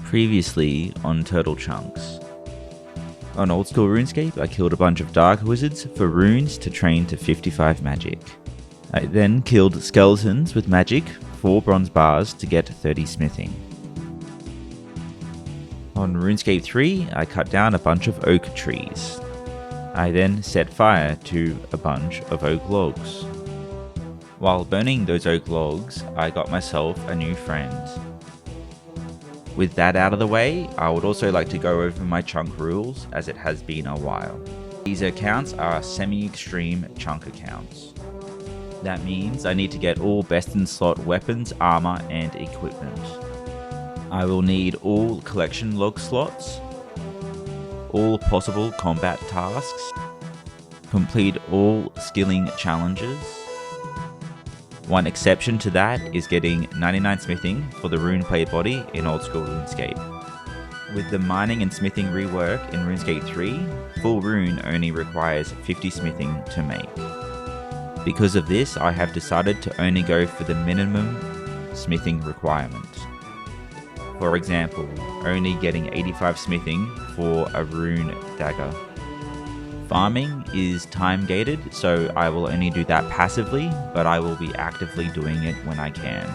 Previously on TurtleChunks. On old school RuneScape, I killed a bunch of dark wizards for runes to train to 55 magic. I then killed skeletons with magic, 4 bronze bars to get 30 smithing. On RuneScape 3, I cut down a bunch of oak trees. I then set fire to a bunch of oak logs. While burning those oak logs, I got myself a new friend. With that out of the way, I would also like to go over my chunk rules, as it has been a while. These accounts are semi-extreme chunk accounts. That means I need to get all best in slot weapons, armor, and equipment. I will need all collection log slots, all possible combat tasks, complete all skilling challenges. One exception to that is getting 99 smithing for the rune plate body in old school RuneScape. With the mining and smithing rework in RuneScape 3, full rune only requires 50 smithing to make. Because of this, I have decided to only go for the minimum smithing requirement. For example, only getting 85 smithing for a rune dagger. Farming is time gated, so I will only do that passively, but I will be actively doing it when I can.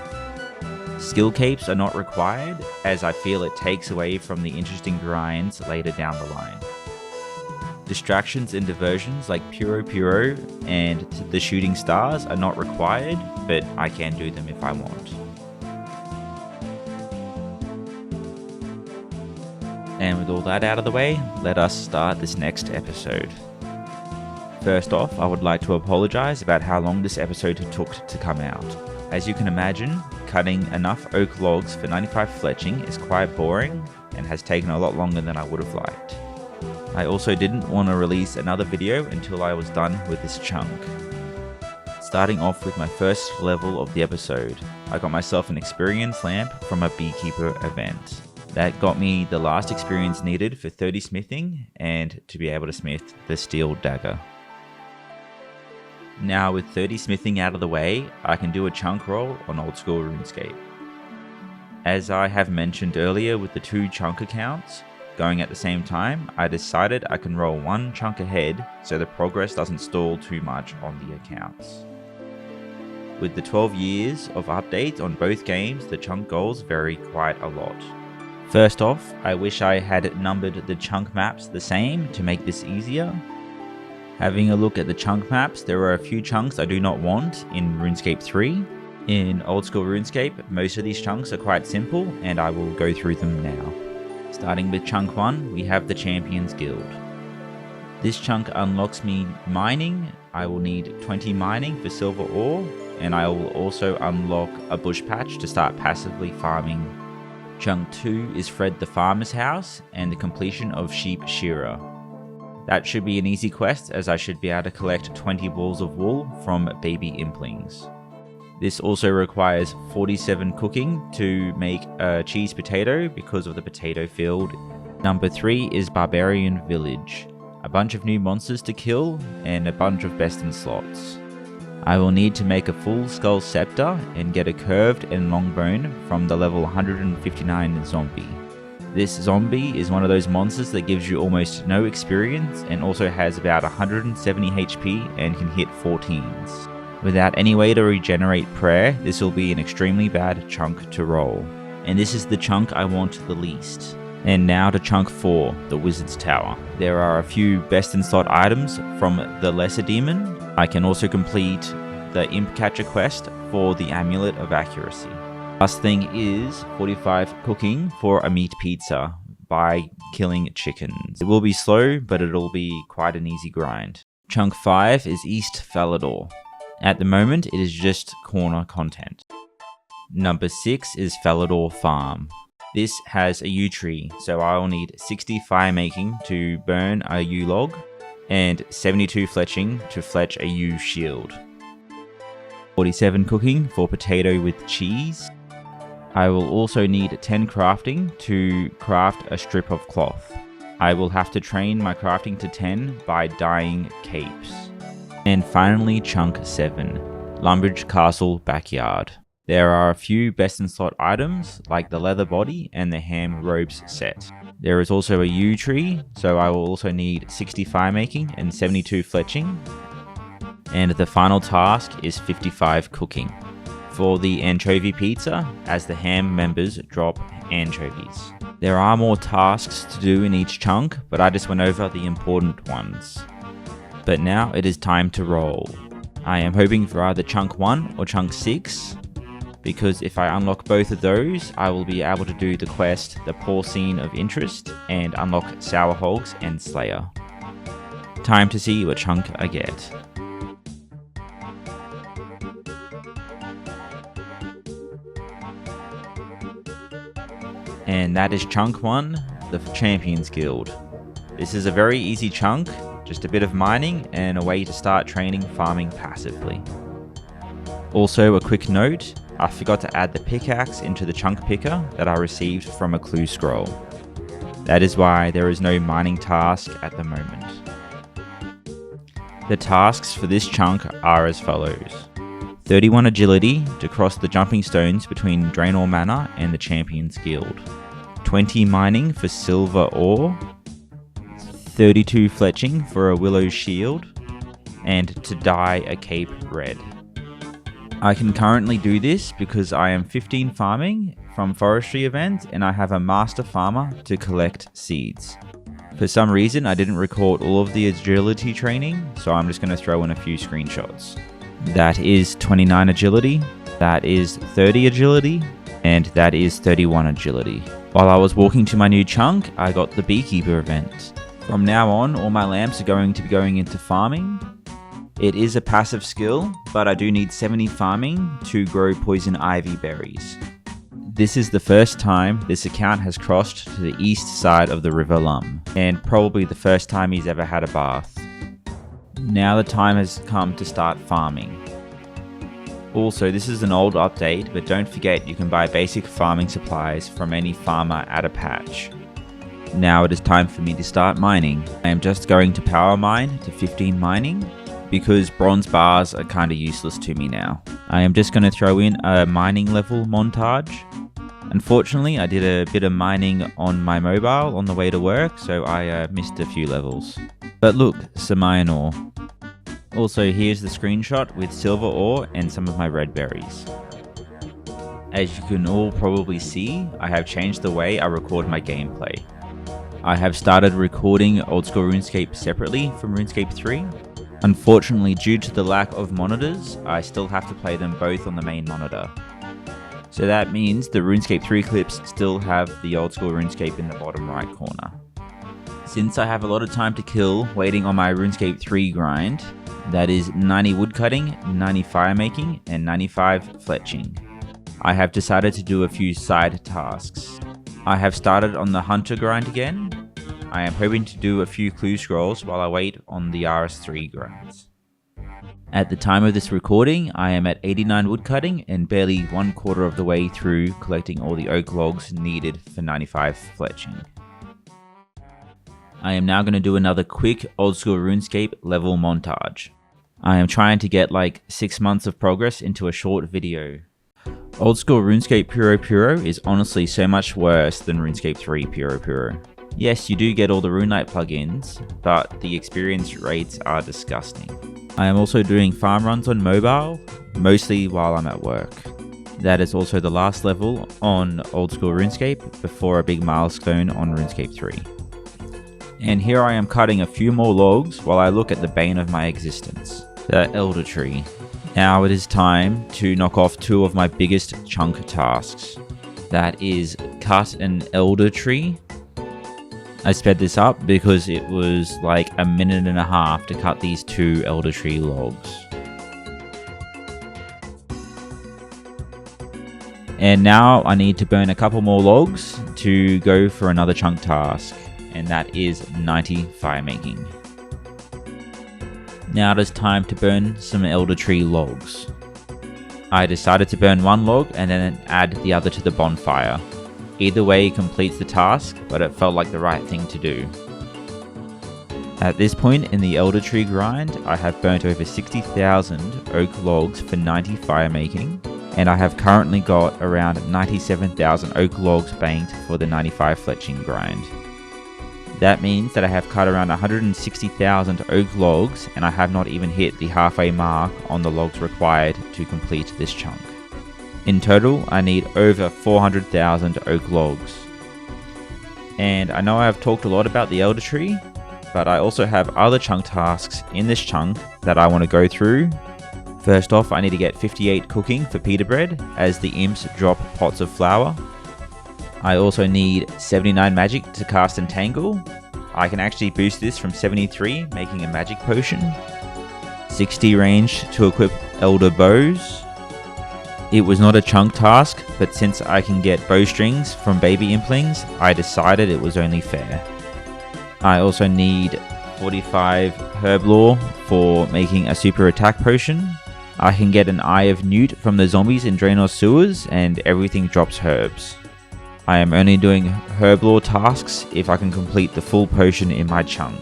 Skill capes are not required, as I feel it takes away from the interesting grinds later down the line. Distractions and diversions like Puro and the shooting stars are not required, but I can do them if I want. And with all that out of the way, let us start this next episode. First off, I would like to apologise about how long this episode took to come out. As you can imagine, cutting enough oak logs for 95 fletching is quite boring and has taken a lot longer than I would have liked. I also didn't want to release another video until I was done with this chunk. Starting off with my first level of the episode, I got myself an experience lamp from a beekeeper event. That got me the last experience needed for 30 smithing and to be able to smith the steel dagger. Now with 30 smithing out of the way, I can do a chunk roll on old school RuneScape. As I have mentioned earlier with the 2 chunk accounts going at the same time, I decided I can roll 1 chunk ahead so the progress doesn't stall too much on the accounts. With the 12 years of updates on both games, the chunk goals vary quite a lot. First off, I wish I had numbered the chunk maps the same to make this easier. Having a look at the chunk maps, there are a few chunks I do not want in RuneScape 3. In old school RuneScape, most of these chunks are quite simple and I will go through them now. Starting with chunk 1, we have the Champions Guild. This chunk unlocks me mining. I will need 20 mining for silver ore, and I will also unlock a bush patch to start passively farming. Chunk 2 is Fred the Farmer's House and the completion of Sheep Shearer. That should be an easy quest, as I should be able to collect 20 balls of wool from baby implings. This also requires 47 cooking to make a cheese potato because of the potato field. Number 3 is Barbarian Village. A bunch of new monsters to kill and a bunch of best in slots. I will need to make a full skull scepter and get a curved and long bone from the level 159 zombie. This zombie is one of those monsters that gives you almost no experience and also has about 170 HP and can hit 14s. Without any way to regenerate prayer, this will be an extremely bad chunk to roll. And this is the chunk I want the least. And now to chunk 4, the Wizard's Tower. There are a few best in slot items from the Lesser Demon. I can also complete the Imp Catcher quest for the Amulet of Accuracy. Last thing is 45 cooking for a meat pizza by killing chickens. It will be slow, but it'll be quite an easy grind. Chunk 5 is East Falador. At the moment, it is just corner content. Number 6 is Falador Farm. This has a yew tree, so I will need 60 fire making to burn a yew log, and 72 fletching to fletch a yew shield. 47 cooking for potato with cheese. I will also need 10 crafting to craft a strip of cloth. I will have to train my crafting to 10 by dyeing capes. And finally chunk 7, Lumbridge Castle Backyard. There are a few best in slot items like the leather body and the ham robes set. There is also a yew tree, so I will also need 60 fire making and 72 fletching. And the final task is 55 cooking for the anchovy pizza, as the ham members drop anchovies. There are more tasks to do in each chunk, but I just went over the important ones. But now it is time to roll. I am hoping for either chunk 1 or chunk 6, because if I unlock both of those, I will be able to do the quest, the Porcine of Interest, and unlock Sour Hogs and Slayer. Time to see what chunk I get. And that is chunk 1, the Champions Guild. This is a very easy chunk, just a bit of mining and a way to start training farming passively. Also a quick note, I forgot to add the pickaxe into the chunk picker that I received from a clue scroll. That is why there is no mining task at the moment. The tasks for this chunk are as follows. 31 agility to cross the jumping stones between Draynor Manor and the Champions Guild. 20 mining for silver ore. 32 fletching for a willow shield. And to dye a cape red. I can currently do this because I am 15 farming from forestry events and I have a master farmer to collect seeds. For some reason I didn't record all of the agility training, so I'm just going to throw in a few screenshots. That is 29 agility, that is 30 agility, and that is 31 agility. While I was walking to my new chunk, I got the beekeeper event. From now on, all my lamps are going to be going into farming. It is a passive skill, but I do need 70 farming to grow poison ivy berries. This is the first time this account has crossed to the east side of the River Lum, and probably the first time he's ever had a bath. Now the time has come to start farming. Also, this is an old update, but don't forget you can buy basic farming supplies from any farmer at a patch. Now it is time for me to start mining. I am just going to power mine to 15 mining, because bronze bars are kinda useless to me now. I am just going to throw in a mining level montage. Unfortunately, I did a bit of mining on my mobile on the way to work, so I missed a few levels. But look, some iron ore. Also, here's the screenshot with silver ore and some of my red berries. As you can all probably see, I have changed the way I record my gameplay. I have started recording Old School RuneScape separately from RuneScape 3. Unfortunately, due to the lack of monitors, I still have to play them both on the main monitor. So that means the RuneScape 3 clips still have the Old School RuneScape in the bottom right corner. Since I have a lot of time to kill waiting on my RuneScape 3 grind, that is 90 woodcutting, 90 fire making, and 95 fletching, I have decided to do a few side tasks. I have started on the hunter grind again. I am hoping to do a few clue scrolls while I wait on the RS3 grinds. At the time of this recording, I am at 89 woodcutting and barely 1/4 of the way through collecting all the oak logs needed for 95 fletching. I am now going to do another quick Old School RuneScape level montage. I am trying to get like 6 months of progress into a short video. Old School RuneScape Puro Puro is honestly so much worse than RuneScape 3 Puro Puro. Yes, you do get all the RuneLite plugins, but the experience rates are disgusting. I am also doing farm runs on mobile, mostly while I'm at work. That is also the last level on Old School RuneScape before a big milestone on RuneScape 3. And here I am cutting a few more logs while I look at the bane of my existence, the Elder Tree. Now it is time to knock off 2 of my biggest chunk tasks. That is cut an Elder Tree. I sped this up because it was like a minute and a half to cut these 2 Elder Tree logs. And now I need to burn a couple more logs to go for another chunk task, and that is 90 fire making. Now it is time to burn some Elder Tree logs. I decided to burn 1 log and then add the other to the bonfire. Either way completes the task, but it felt like the right thing to do. At this point in the Elder Tree grind, I have burnt over 60,000 oak logs for 90 fire making, and I have currently got around 97,000 oak logs banked for the 95 fletching grind. That means that I have cut around 160,000 oak logs, and I have not even hit the halfway mark on the logs required to complete this chunk. In total, I need over 400,000 oak logs. And I know I have talked a lot about the elder tree, but I also have other chunk tasks in this chunk that I want to go through. First off, I need to get 58 cooking for pita bread, as the imps drop pots of flour. I also need 79 magic to cast Entangle. I can actually boost this from 73, making a magic potion. 60 range to equip elder bows. It was not a chunk task, but since I can get bowstrings from baby implings, I decided it was only fair. I also need 45 herb lore for making a super attack potion. I can get an Eye of Newt from the zombies in Draynor sewers, and everything drops herbs. I am only doing herb lore tasks if I can complete the full potion in my chunk.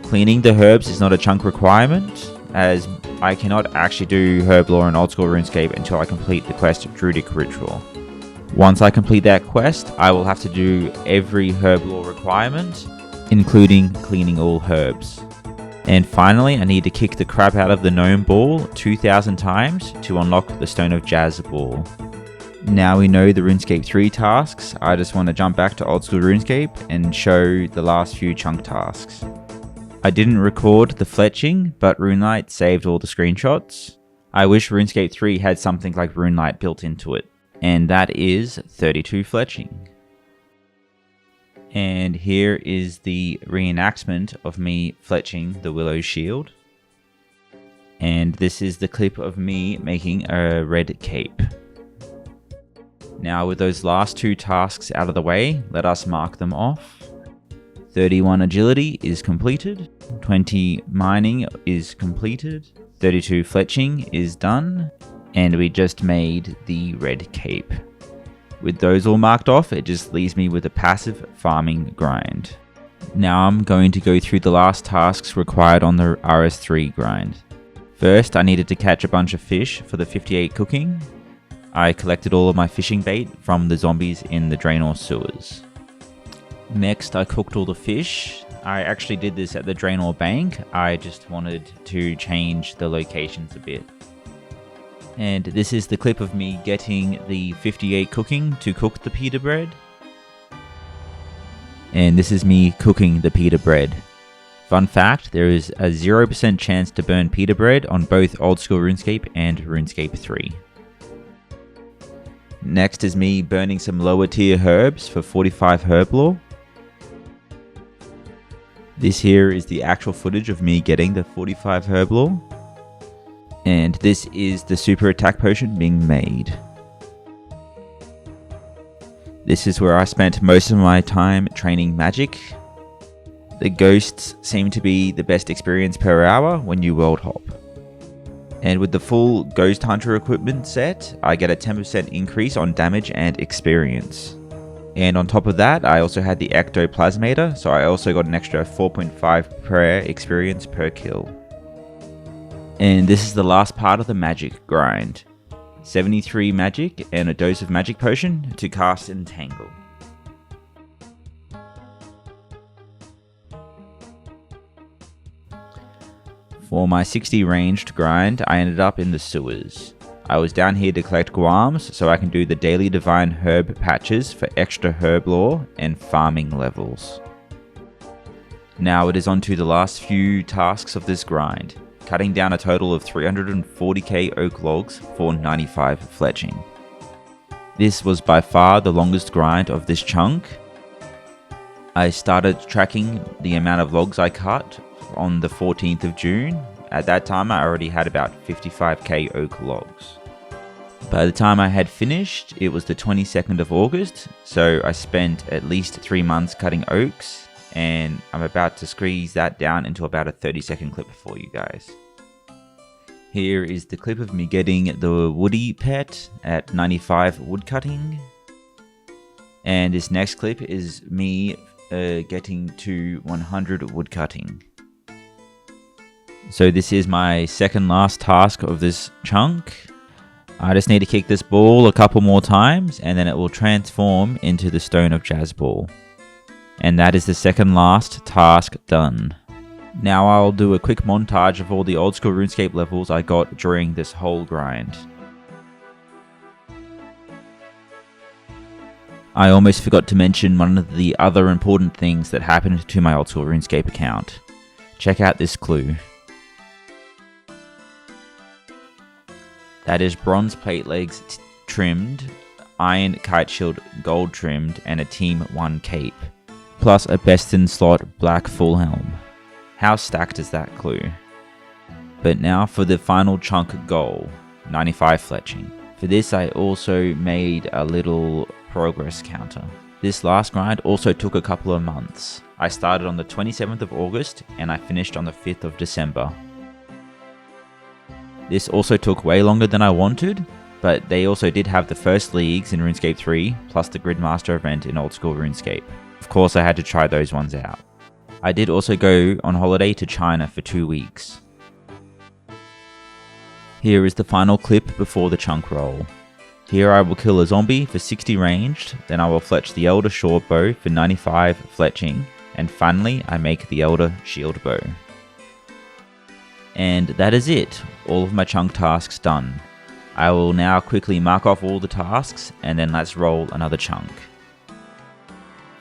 Cleaning the herbs is not a chunk requirement, as I cannot actually do herb lore in old school RuneScape until I complete the quest Druidic Ritual. Once I complete that quest, I will have to do every herb lore requirement, including cleaning all herbs. And finally, I need to kick the crap out of the gnome ball 2,000 times to unlock the Stone of Jazz ball. Now we know the RuneScape 3 tasks, I just want to jump back to old school RuneScape and show the last few chunk tasks. I didn't record the fletching, but RuneLite saved all the screenshots. I wish RuneScape 3 had something like RuneLite built into it, and that is 32 fletching. And here is the reenactment of me fletching the Willow Shield. And this is the clip of me making a red cape. Now with those last two tasks out of the way, let us mark them off. 31 agility is completed, 20 mining is completed, 32 fletching is done, and we just made the red cape. With those all marked off, it just leaves me with a passive farming grind. Now I'm going to go through the last tasks required on the RS3 grind. First, I needed to catch a bunch of fish for the 58 cooking. I collected all of my fishing bait from the zombies in the Draynor sewers. Next, I cooked all the fish. I actually did this at the Draynor bank. I just wanted to change the locations a bit. And this is the clip of me getting the 58 cooking to cook the pita bread. And this is me cooking the pita bread. Fun fact, there is a 0% chance to burn pita bread on both old school RuneScape and RuneScape 3. Next is me burning some lower tier herbs for 45 herb lore. This here is the actual footage of me getting the 45 herb lore. And this is the super attack potion being made. This is where I spent most of my time training magic. The ghosts seem to be the best experience per hour when you world hop. And with the full Ghost Hunter equipment set, I get a 10% increase on damage and experience. And on top of that, I also had the Ectoplasmator, so I also got an extra 4.5 prayer experience per kill. And this is the last part of the magic grind. 73 magic and a dose of magic potion to cast Entangle. For my 60 ranged grind, I ended up in the sewers. I was down here to collect guams so I can do the daily divine herb patches for extra herb lore and farming levels. Now it is on to the last few tasks of this grind, cutting down a total of 340k oak logs for 95 fletching. This was by far the longest grind of this chunk. I started tracking the amount of logs I cut on the 14th of June. At that time I already had about 55k oak logs. By the time I had finished, it was the 22nd of August, so I spent at least 3 months cutting oaks, and I'm about to squeeze that down into about a 30-second clip for you guys. Here is the clip of me getting the woody pet at 95 woodcutting. And this next clip is me getting to 100 woodcutting. So this is my second last task of this chunk. I just need to kick this ball a couple more times and then it will transform into the Stone of Jazz ball. And that is the second last task done. Now I'll do a quick montage of all the old school RuneScape levels I got during this whole grind. I almost forgot to mention one of the other important things that happened to my old school RuneScape account. Check out this clue. That is bronze plate legs trimmed, iron kite shield gold trimmed, and a team 1 cape. Plus a best in slot black full helm. How stacked is that clue? But now for the final chunk goal, 95 fletching. For this I also made a little progress counter. This last grind also took a couple of months. I started on the 27th of August and I finished on the 5th of December. This also took way longer than I wanted, but they also did have the first leagues in RuneScape 3 plus the Gridmaster event in old school RuneScape. Of course I had to try those ones out. I did also go on holiday to China for 2 weeks. Here is the final clip before the chunk roll. Here I will kill a zombie for 60 ranged, then I will fletch the Elder short bow for 95 fletching, and finally I make the Elder shield bow. And that is it, all of my chunk tasks done. I will now quickly mark off all the tasks and then let's roll another chunk.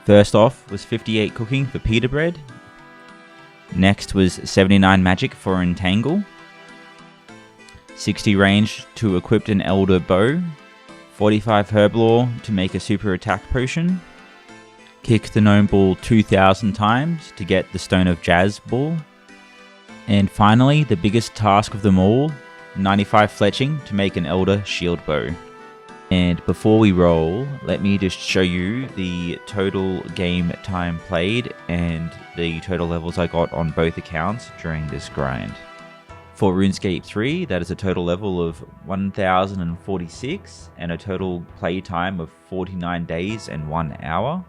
First off was 58 cooking for pita bread. Next was 79 magic for entangle. 60 range to equip an Elder bow. 45 herblore to make a super attack potion. Kick the gnome ball 2000 times to get the Stone of Jazz ball. And finally, the biggest task of them all, 95 fletching to make an Elder shield bow. And before we roll, let me just show you the total game time played and the total levels I got on both accounts during this grind. For RuneScape 3, that is a total level of 1046 and a total play time of 49 days and 1 hour.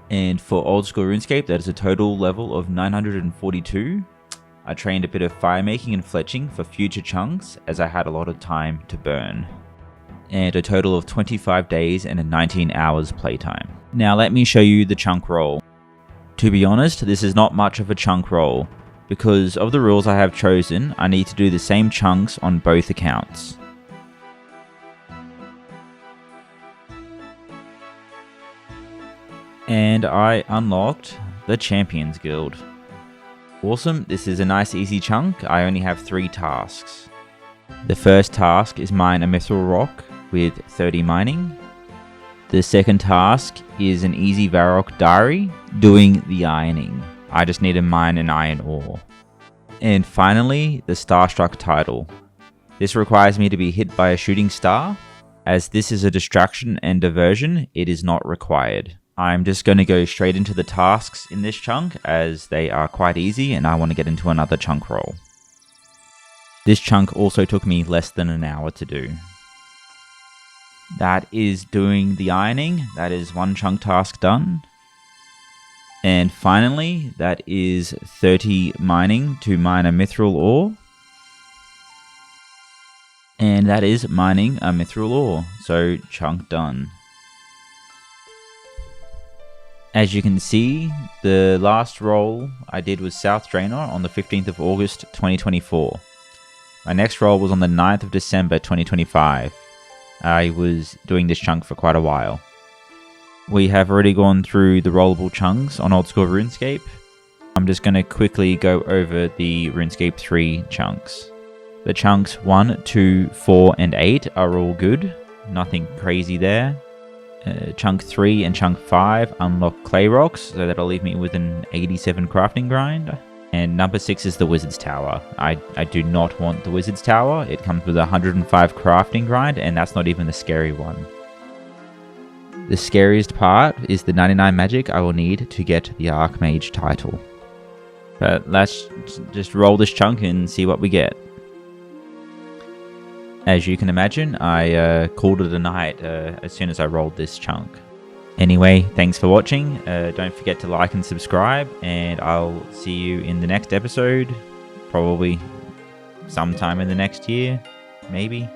And for old school RuneScape, that is a total level of 942. I trained a bit of fire making and fletching for future chunks as I had a lot of time to burn. And a total of 25 days and 19 hours playtime. Now let me show you the chunk roll. To be honest, this is not much of a chunk roll. Because of the rules I have chosen, I need to do the same chunks on both accounts. And I unlocked the Champions Guild. Awesome, this is a nice easy chunk. I only have 3 tasks. The first task is mine a mithril rock with 30 mining. The second task is an easy Varrock diary doing the ironing. I just need to mine an iron ore. And finally, the Starstruck title. This requires me to be hit by a shooting star. As this is a distraction and diversion, it is not required. I'm just going to go straight into the tasks in this chunk as they are quite easy and I want to get into another chunk roll. This chunk also took me less than an hour to do. That is doing the ironing. That is one chunk task done. And finally, that is 30 mining to mine a mithril ore. And that is mining a mithril ore. So chunk done. As you can see, the last roll I did was South Draynor on the 15th of August 2024. My next roll was on the 9th of December 2025. I was doing this chunk for quite a while. We have already gone through the rollable chunks on old school RuneScape. I'm just going to quickly go over the RuneScape 3 chunks. The chunks 1, 2, 4 and 8 are all good. Nothing crazy there. Chunk 3 and chunk 5 unlock clay rocks, so that'll leave me with an 87 crafting grind. And number 6 is the Wizard's Tower. I do not want the Wizard's Tower. It comes with a 105 crafting grind, and that's not even the scary one. The scariest part is the 99 magic I will need to get the Archmage title. But let's just roll this chunk and see what we get. As you can imagine, I called it a night as soon as I rolled this chunk. Anyway, thanks for watching. Don't forget to like and subscribe, and I'll see you in the next episode. Probably sometime in the next year, maybe.